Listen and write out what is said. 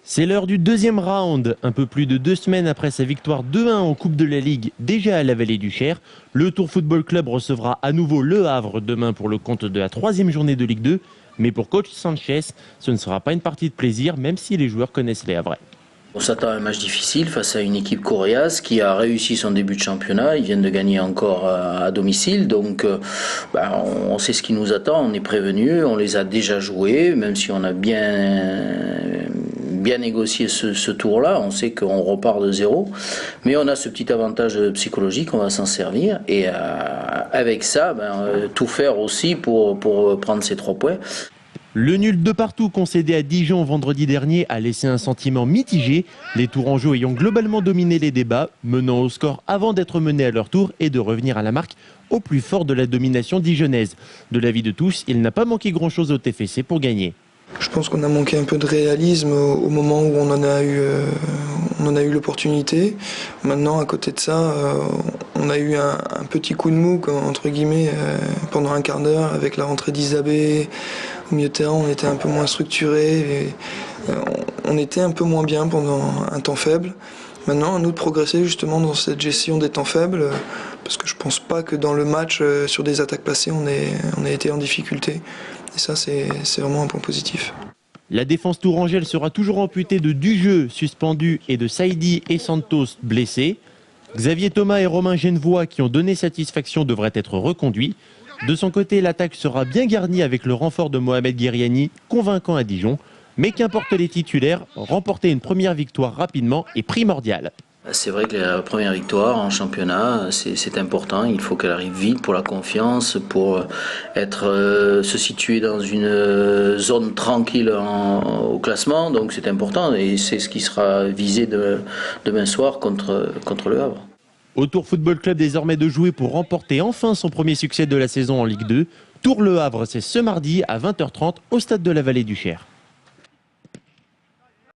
C'est l'heure du deuxième round. Un peu plus de 2 semaines après sa victoire 2-1 en Coupe de la Ligue, déjà à la Vallée du Cher, le Tours Football Club recevra à nouveau Le Havre demain pour le compte de la 3e journée de Ligue 2. Mais pour coach Sanchez, ce ne sera pas une partie de plaisir, même si les joueurs connaissent les Havrais. On s'attend à un match difficile face à une équipe coriace qui a réussi son début de championnat. Ils viennent de gagner encore à domicile, donc on sait ce qui nous attend, on est prévenus, on les a déjà joués, même si on a bien négocié ce tour-là, on sait qu'on repart de zéro, mais on a ce petit avantage psychologique, on va s'en servir, et avec ça, tout faire aussi pour prendre ces 3 points. Le nul de partout concédé à Dijon vendredi dernier a laissé un sentiment mitigé, les Tourangeaux ayant globalement dominé les débats, menant au score avant d'être menés à leur tour et de revenir à la marque au plus fort de la domination dijonnaise. De l'avis de tous, il n'a pas manqué grand-chose au TFC pour gagner. Je pense qu'on a manqué un peu de réalisme au moment où on en a eu l'opportunité. Maintenant, à côté de ça, on a eu un petit coup de mou, entre guillemets, pendant un quart d'heure avec la rentrée d'Isabé. Au milieu de terrain, on était un peu moins structuré. Et, on était un peu moins bien pendant un temps faible. Maintenant, à nous de progresser justement dans cette gestion des temps faibles, parce que je pense pas que dans le match, sur des attaques passées, on ait été en difficulté. Et ça, c'est vraiment un point positif. La défense tourangelle sera toujours amputée de Dujeu, suspendu, et de Saïdi et Santos, blessés. Xavier Thomas et Romain Genevois, qui ont donné satisfaction, devraient être reconduits. De son côté, l'attaque sera bien garnie avec le renfort de Mohamed Guerriani, convaincant à Dijon. Mais qu'importe les titulaires, remporter une première victoire rapidement est primordial. C'est vrai que la première victoire en championnat, c'est important. Il faut qu'elle arrive vite pour la confiance, pour se situer dans une zone tranquille au classement. Donc c'est important et c'est ce qui sera visé demain soir contre Le Havre. Au Tours Football Club désormais de jouer pour remporter enfin son premier succès de la saison en Ligue 2. Tours Le Havre, c'est ce mardi à 20h30 au stade de la Vallée du Cher.